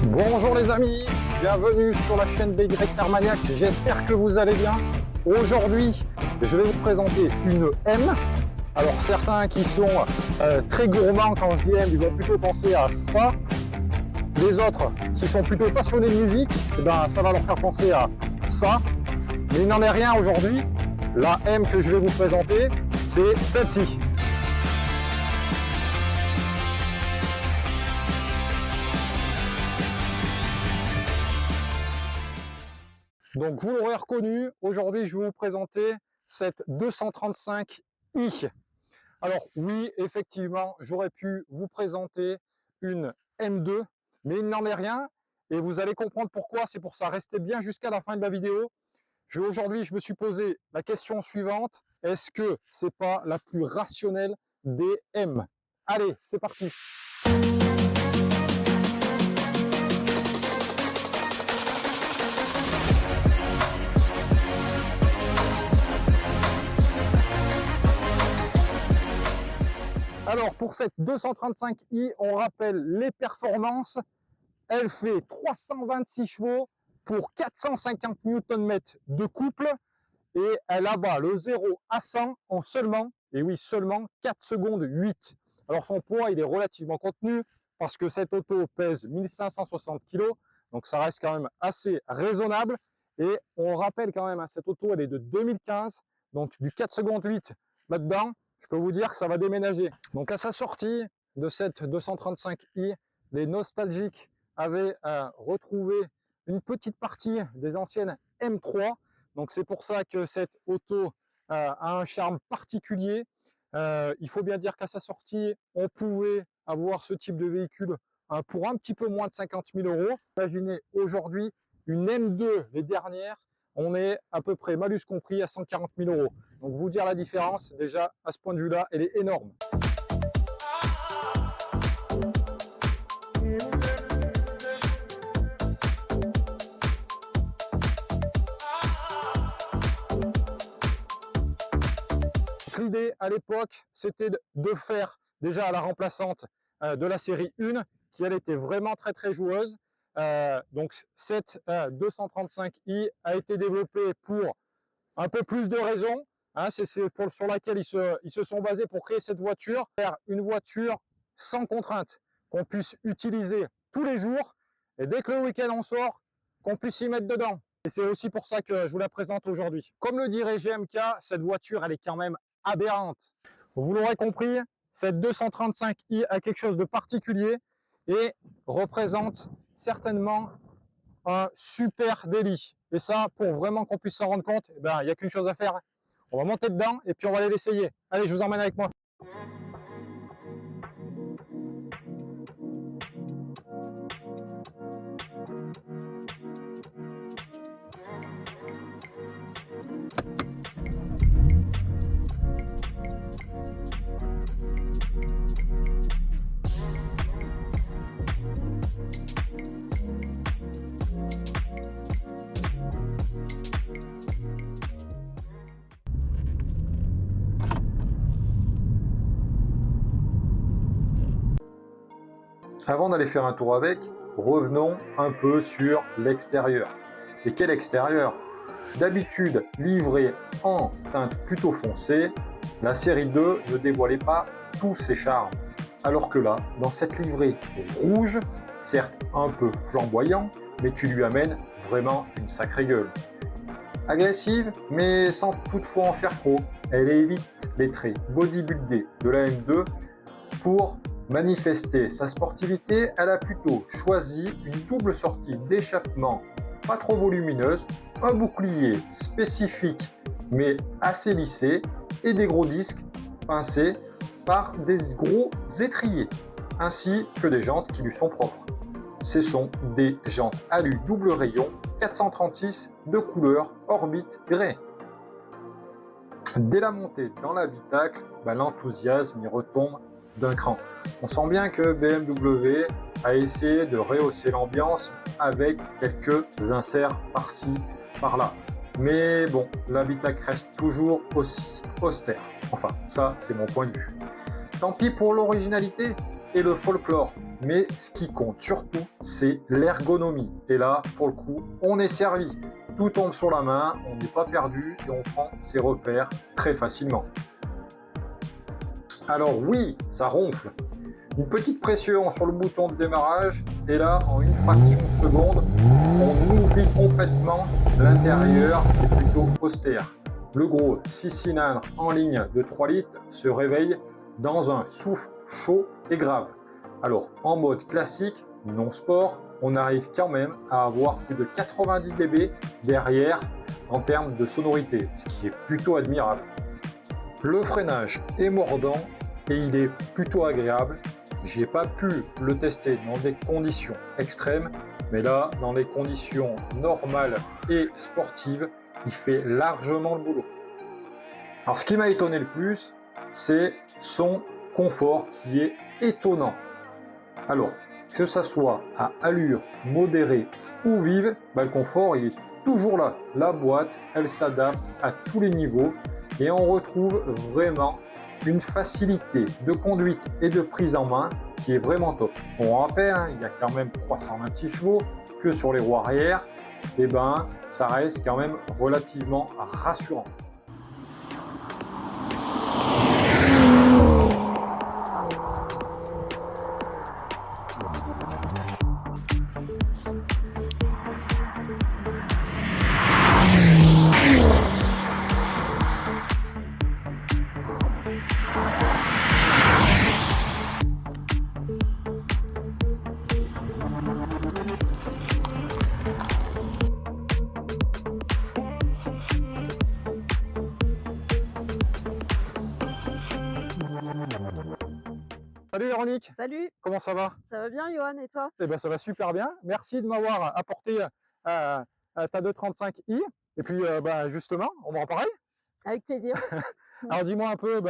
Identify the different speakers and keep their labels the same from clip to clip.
Speaker 1: Bonjour les amis, bienvenue sur la chaîne BY Maniac, j'espère que vous allez bien. Aujourd'hui, je vais vous présenter une M. Alors certains qui sont très gourmands quand je dis M, ils vont plutôt penser à ça. Les autres qui sont plutôt passionnés de musique, eh ben, ça va leur faire penser à ça. Mais il n'en est rien aujourd'hui. La M que je vais vous présenter, c'est celle-ci. Donc vous l'aurez reconnu, aujourd'hui je vais vous présenter cette 235i. Alors oui, effectivement, j'aurais pu vous présenter une M2, mais il n'en est rien et vous allez comprendre pourquoi. C'est pour ça, restez bien jusqu'à la fin de la vidéo. Aujourd'hui, je me suis posé la question suivante, est-ce que c'est pas la plus rationnelle des M? Allez, c'est parti. Alors pour cette 235i, on rappelle les performances. Elle fait 326 chevaux pour 450 Nm de couple et elle abat le 0 à 100 en seulement, et oui seulement 4 secondes 8. Alors son poids il est relativement contenu parce que cette auto pèse 1560 kg, donc ça reste quand même assez raisonnable. Et on rappelle quand même, cette auto elle est de 2015, donc du 4 secondes 8 là-dedans, je peux vous dire que ça va déménager. Donc à sa sortie de cette 235i, les nostalgiques avaient retrouvé une petite partie des anciennes M3. Donc c'est pour ça que cette auto a un charme particulier. Il faut bien dire qu'à sa sortie, on pouvait avoir ce type de véhicule pour un petit peu moins de 50 000 €. Imaginez aujourd'hui une M2, les dernières, on est à peu près, malus compris, à 140 000 €. Donc vous dire la différence, déjà à ce point de vue-là, elle est énorme. L'idée à l'époque, c'était de faire déjà la remplaçante de la série 1, qui elle était vraiment très joueuse. Donc cette 235i a été développée pour un peu plus de raisons. Hein, c'est sur laquelle ils se sont basés pour créer cette voiture. Faire une voiture sans contrainte, qu'on puisse utiliser tous les jours, et dès que le week-end on sort, qu'on puisse y mettre dedans. Et c'est aussi pour ça que je vous la présente aujourd'hui. Comme le dirait GMK, cette voiture, elle est quand même aberrante. Vous l'aurez compris, cette 235i a quelque chose de particulier et représente certainement un super délit. Et ça, pour vraiment qu'on puisse s'en rendre compte, il n'y a qu'une chose à faire. On va monter dedans et puis on va aller l'essayer. Allez, je vous emmène avec moi. Avant d'aller faire un tour avec, revenons un peu sur l'extérieur. Et quel extérieur? D'habitude livrée en teinte plutôt foncée, la série 2 ne dévoilait pas tous ses charmes. Alors que là, dans cette livrée rouge, certes un peu flamboyant, mais tu lui amènes vraiment une sacrée gueule. Agressive, mais sans toutefois en faire trop, elle évite les traits bodybuildés de la M2 pour manifester sa sportivité. Elle a plutôt choisi une double sortie d'échappement pas trop volumineuse, un bouclier spécifique mais assez lissé et des gros disques pincés par des gros étriers, ainsi que des jantes qui lui sont propres. Ce sont des jantes alu double rayon 436 de couleur Orbit Grey. Dès la montée dans l'habitacle, l'enthousiasme y retombe d'un cran. On sent bien que BMW a essayé de rehausser l'ambiance avec quelques inserts par-ci, par-là. Mais bon, l'habitacle reste toujours aussi austère. Enfin, ça, c'est mon point de vue. Tant pis pour l'originalité, et le folklore. Mais ce qui compte surtout, c'est l'ergonomie. Et là, pour le coup, on est servi. Tout tombe sur la main, on n'est pas perdu et on prend ses repères très facilement. Alors oui, ça ronfle. Une petite pression sur le bouton de démarrage et là, en une fraction de seconde, on oublie complètement l'intérieur qui est plutôt austère. Le gros 6 cylindres en ligne de 3 litres se réveille dans un souffle chaud et grave. Alors en mode classique, non sport, on arrive quand même à avoir plus de 90 dB derrière en termes de sonorité, ce qui est plutôt admirable. Le freinage est mordant et il est plutôt agréable. J'ai pas pu le tester dans des conditions extrêmes, mais là, dans les conditions normales et sportives, il fait largement le boulot. Alors ce qui m'a étonné le plus, c'est son confort qui est étonnant. Alors, que ça soit à allure modérée ou vive, le confort il est toujours là. La boîte, elle s'adapte à tous les niveaux et on retrouve vraiment une facilité de conduite et de prise en main qui est vraiment top. On rappelle, il y a quand même 326 chevaux, que sur les roues arrière, ça reste quand même relativement rassurant. Salut Véronique.
Speaker 2: Salut,
Speaker 1: Comment ça va?
Speaker 2: ça va bien Johan et toi?
Speaker 1: Eh ben, ça va super bien. Merci de m'avoir apporté ta 235i. Et puis justement, on va en parler.
Speaker 2: Avec plaisir.
Speaker 1: Alors dis-moi un peu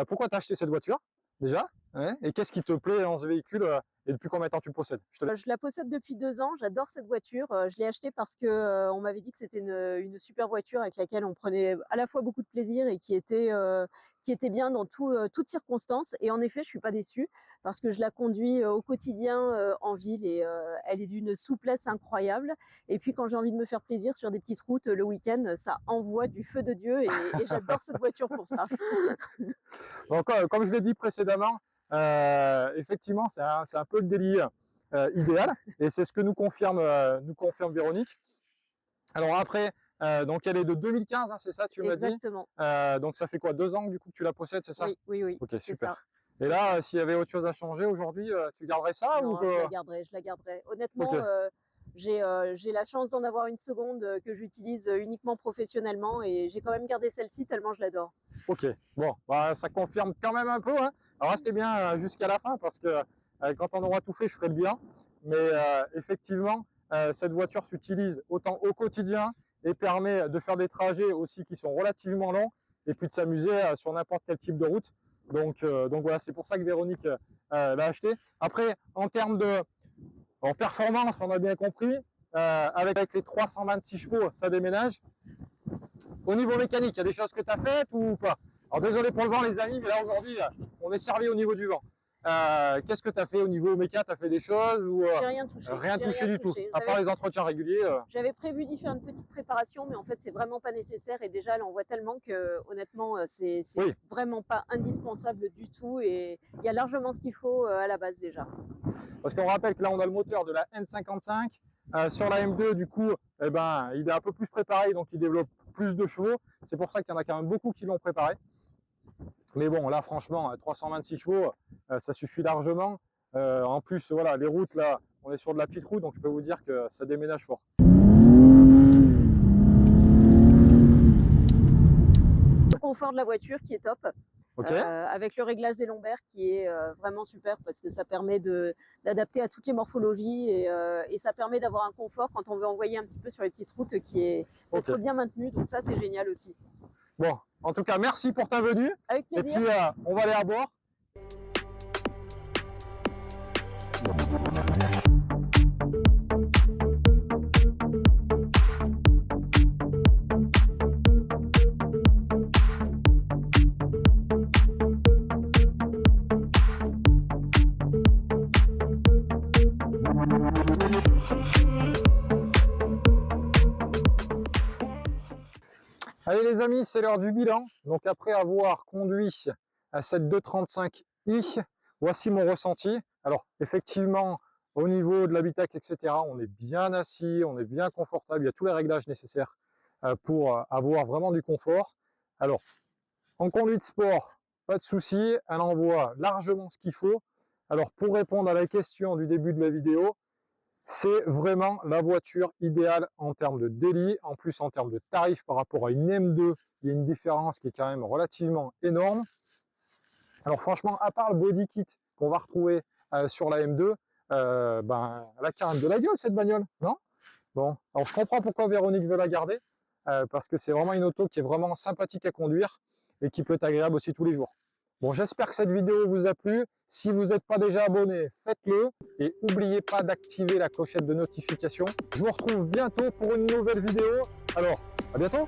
Speaker 1: pourquoi tu as acheté cette voiture déjà, hein, et qu'est-ce qui te plaît dans ce véhicule et depuis combien de temps tu le possèdes?
Speaker 2: Je la possède depuis 2 ans, j'adore cette voiture. Je l'ai achetée parce que on m'avait dit que c'était une super voiture avec laquelle on prenait à la fois beaucoup de plaisir et qui était bien dans toutes circonstances. Et en effet, je suis pas déçue parce que je la conduis au quotidien en ville et elle est d'une souplesse incroyable. Et puis quand j'ai envie de me faire plaisir sur des petites routes le week-end, ça envoie du feu de Dieu et j'adore cette voiture pour ça.
Speaker 1: Donc, comme je l'ai dit précédemment, effectivement, c'est un peu le délit idéal, et c'est ce que nous confirme Véronique. Alors après, donc elle est de 2015, hein, c'est ça, tu m'as dit?
Speaker 2: Exactement.
Speaker 1: Donc ça fait quoi, 2 ans du coup que tu la possèdes, c'est ça?
Speaker 2: Oui,
Speaker 1: Ok,
Speaker 2: c'est
Speaker 1: super.
Speaker 2: ça.
Speaker 1: Et là, s'il y avait autre chose à changer aujourd'hui, tu garderais ça ou
Speaker 2: Non, je la garderai. Honnêtement,
Speaker 1: Ok.
Speaker 2: j'ai la chance d'en avoir une seconde que j'utilise uniquement professionnellement et j'ai quand même gardé celle-ci tellement je l'adore.
Speaker 1: Ok, bon, ça confirme quand même un peu, hein. Alors restez bien jusqu'à la fin parce que quand on aura tout fait, je ferai le bilan. Mais effectivement, cette voiture s'utilise autant au quotidien et permet de faire des trajets aussi qui sont relativement longs et puis de s'amuser sur n'importe quel type de route. Donc voilà, c'est pour ça que Véronique l'a acheté. Après, en performance, on a bien compris, avec les 326 chevaux, ça déménage. Au niveau mécanique, il y a des choses que tu as faites ou pas? Alors désolé pour le vent les amis, mais là aujourd'hui, on est servi au niveau du vent. Qu'est-ce que tu as fait au niveau méca? Tu as fait des choses ou
Speaker 2: J'ai rien touché.
Speaker 1: rien
Speaker 2: J'ai
Speaker 1: touché
Speaker 2: rien
Speaker 1: du tout,
Speaker 2: touché.
Speaker 1: à part les entretiens réguliers?
Speaker 2: J'avais prévu d'y faire une petite préparation, mais en fait, c'est vraiment pas nécessaire et déjà, elle en voit tellement que honnêtement, c'est
Speaker 1: Oui.
Speaker 2: vraiment pas indispensable du tout et il y a largement ce qu'il faut à la base déjà.
Speaker 1: Parce qu'on rappelle que là, on a le moteur de la N55. Sur la M2, du coup, il est un peu plus préparé, donc il développe plus de chevaux. C'est pour ça qu'il y en a quand même beaucoup qui l'ont préparé. Mais bon, là, franchement, 326 chevaux, ça suffit largement. En plus, voilà, les routes, là, on est sur de la petite route, donc je peux vous dire que ça déménage fort.
Speaker 2: Le confort de la voiture qui est top.
Speaker 1: Ok.
Speaker 2: Avec le réglage des lombaires qui est vraiment super parce que ça permet d'adapter à toutes les morphologies et ça permet d'avoir un confort quand on veut envoyer un petit peu sur les petites routes qui est d'être bien maintenu, donc ça c'est génial aussi.
Speaker 1: Bon, en tout cas, merci pour ta venue.
Speaker 2: Avec plaisir.
Speaker 1: Et puis, on va aller à bord. Allez les amis, c'est l'heure du bilan. Donc après avoir conduit à cette 235i, voici mon ressenti. Alors effectivement, au niveau de l'habitacle, etc., on est bien assis, on est bien confortable, il y a tous les réglages nécessaires pour avoir vraiment du confort. Alors, en conduite sport, pas de souci, elle envoie largement ce qu'il faut. Alors pour répondre à la question du début de la vidéo, c'est vraiment la voiture idéale en termes de délit, en plus en termes de tarifs par rapport à une M2, il y a une différence qui est quand même relativement énorme. Alors franchement, à part le body kit qu'on va retrouver sur la M2, elle a quand même de la gueule cette bagnole, non? Bon, alors je comprends pourquoi Véronique veut la garder, parce que c'est vraiment une auto qui est vraiment sympathique à conduire et qui peut être agréable aussi tous les jours. Bon, j'espère que cette vidéo vous a plu. Si vous n'êtes pas déjà abonné, faites-le et n'oubliez pas d'activer la clochette de notification. Je vous retrouve bientôt pour une nouvelle vidéo. Alors, à bientôt!